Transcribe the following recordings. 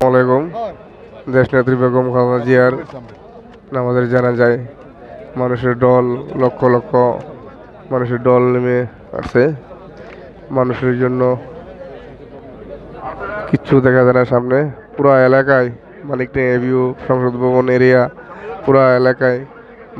আলাইকুম। দেশনেত্রী বেগম খালেদা জিয়ার নামাজের জানাজায় মানুষের দল, লক্ষ লক্ষ মানুষের দল নেমে আছে। মানুষের জন্য কিচ্ছু দেখা যায় না সামনে। পুরা এলাকায় মানিক এভিউ সংসদ ভবন এরিয়া পুরা এলাকায়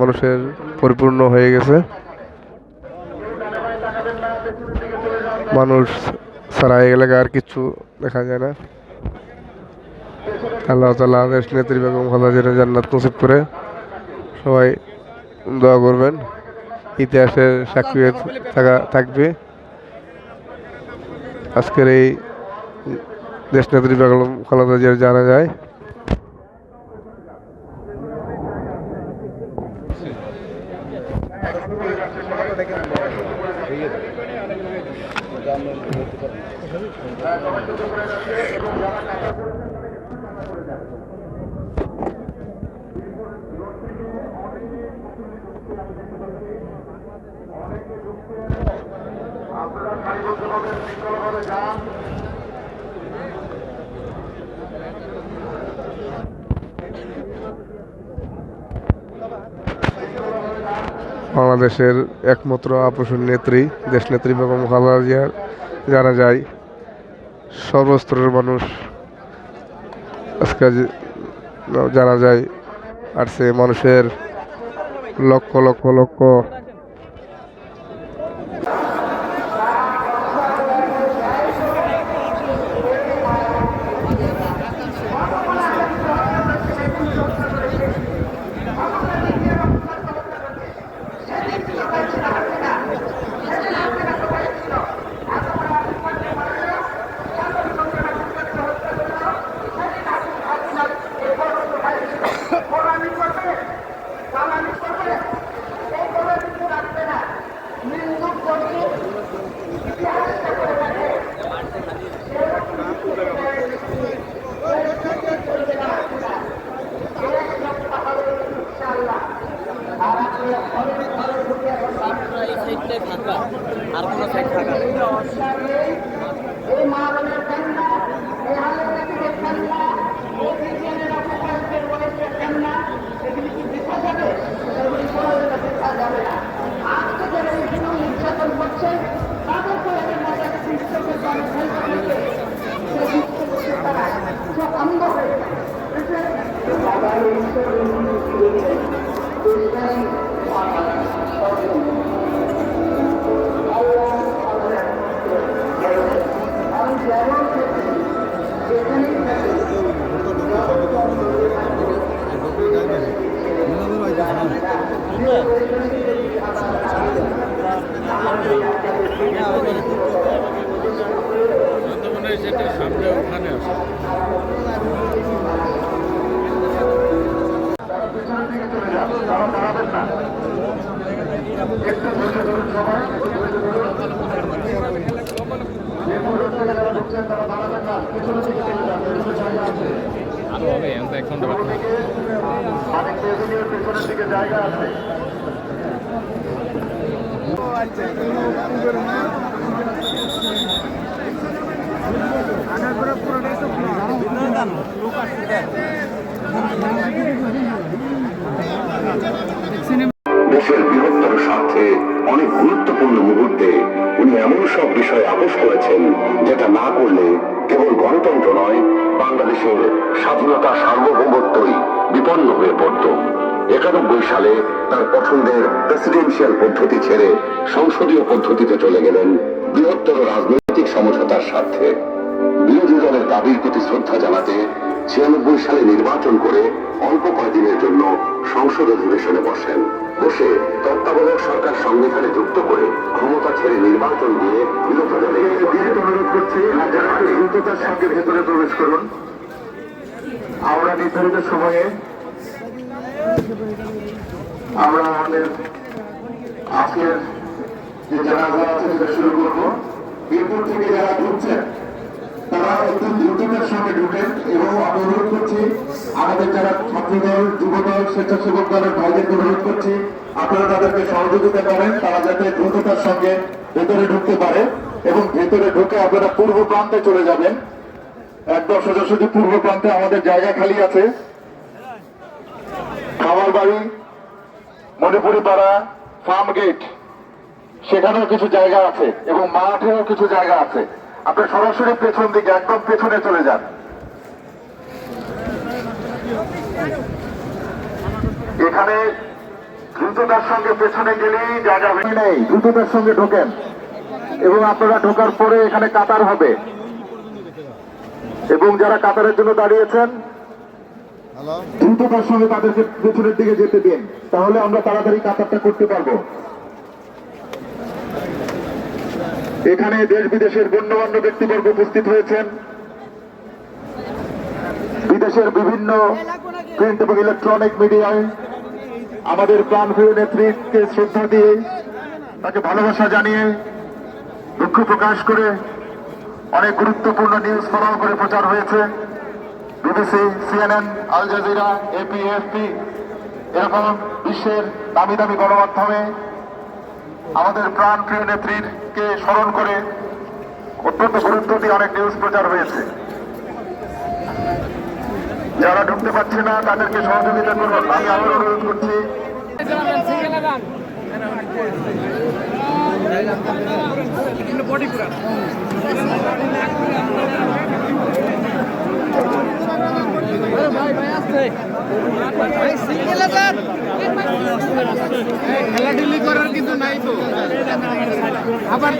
মানুষের পরিপূর্ণ হয়ে গেছে। মানুষ ছাড়া এই এলাকায় আর কিচ্ছু দেখা যায় না। আল্লাহ তাআলা দেশ নেত্রী বেগম খালেদা জিয়ার জান্নাত নসিব করে। সবাই দোয়া করবেন। ইতিহাসের সাক্ষী থাকবে আজকের এই দেশ নেত্রী বেগম খালেদা জিয়ার জানা যায়। বাংলাদেশের একমাত্র আপসীন নেত্রী দেশনেত্রী বেগম খালেদা জিয়ার জানা যায়। সর্বস্তরের মানুষ আজকে জানা যায় আসছে। মানুষের লক্ষ লক্ষ লক্ষ আর কোন সাইড থাকা নির্যাতন করছে তাদেরকে অন্ধ হয়ে সামনে ওখানে আসে আরো হবে এখন পেছনের দিকে জায়গা আছে। দেশের বৃহত্তর স্বার্থে অনেক গুরুত্বপূর্ণ মুহূর্তে উনি এমন সব বিষয় আপোষ করেছেন যেটা না করলে কেবল গণতন্ত্র নয়, বাংলাদেশের স্বাধীনতা সার্বভৌমত্বই বিপন্ন হয়ে পড়ত। 91 সালে তার পছন্দের প্রেসিডেন্সিয়াল পদ্ধতি ছেড়ে সংসদীয় পদ্ধতিতে চলে গেলেন বৃহত্তর রাজনৈতিক সমঝোতার স্বার্থে। বিরোধী দলের দাবির প্রতি শ্রদ্ধা জানাতে 96 সালে নির্বাচন করে অল্প কয়েকদিনের জন্য সংসদ অধিবেশনে বসে তত্ত্বাবধায়ক সরকার সংবিধানে যুক্ত করে ক্ষমতা ছেড়ে নির্বাচন দিয়ে বিরোধী দলের অনুরোধ করছি দ্রুততার সঙ্গে ভেতরে প্রবেশ করুন। আমরা নির্ধারিত সময়ে আমরা আমাদের আজকের যে জানাজা আছে সেটা শুরু করবো। এরপর থেকে যারা ঢুকছেন তারা একটু দ্রুততার সঙ্গে ঢুকেন এবং আমি অনুরোধ করছি আমাদের যারা ছাত্রদল, যুবদল, স্বেচ্ছাসেবক দলের ভাইদেরকে অনুরোধ করছি আপনারা তাদেরকে সহযোগিতা করেন, তারা যাতে দ্রুততার সঙ্গে ভেতরে ঢুকতে পারে এবং ভেতরে ঢুকে আপনারা পূর্ব প্রান্তে চলে যাবেন। একদম সোজাসুজি পূর্ব প্রান্তে আমাদের জায়গা খালি আছে। খামার বাড়ি, মণিপুরি পাড়া, ফার্ম গেট, সেখানেও কিছু জায়গা আছে এবং মাঠেও কিছু জায়গা আছে। আপনি সরাসরি পেছন দিকে একদম পেছনে চলে যান। এখানে দ্রুততার সঙ্গে পেছনে গেলেই জায়গা নেই, দ্রুততার সঙ্গে ঢোকেন এবং আপনারা ঢোকার পরে এখানে কাতার হবে এবং যারা কাতারের জন্য দাঁড়িয়েছেন দ্রুততার সঙ্গে তাদেরকে পেছনের দিকে যেতে দিন, তাহলে আমরা তাড়াতাড়ি কাতারটা করতে পারবো। এখানে দেশ বিদেশের গণ্যমান্য ব্যক্তিবর্গ উপস্থিত হয়েছেন। বিদেশের বিভিন্ন প্রিন্ট এবং ইলেকট্রনিক মিডিয়ায় আমাদের প্রাণপ্রিয় নেত্রীকে শ্রদ্ধা দিয়ে, তাকে ভালোবাসা জানিয়ে, দুঃখ প্রকাশ করে অনেক গুরুত্বপূর্ণ নিউজ ফলো করে প্রচার হয়েছে। BBC, CNN, Al Jazeera, AP, AFP এরকম বিশ্বের দামি দামি গণমাধ্যমে আমাদের প্রাণপ্রিয় নেত্রীকে স্মরণ করে অত্যন্ত গুরুত্ব দিয়ে অনেক নিউজ প্রচার হয়েছে। যারা ঢুকতে পারছে না তাদেরকে সহযোগিতা করুন, আমি আবার অনুরোধ করছি। খেলাধুলি করার কিন্তু নাই তো আবার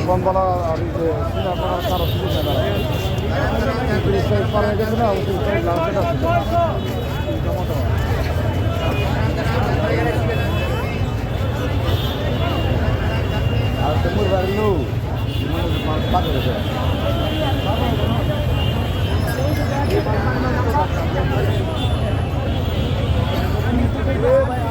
বনবলা আর এই যে সিনাপাড়া কারো সুবিধা না পারে গেছে না লাউটা টমেটো আর তোমার বাড়ি নো বাদ গেছে ভাই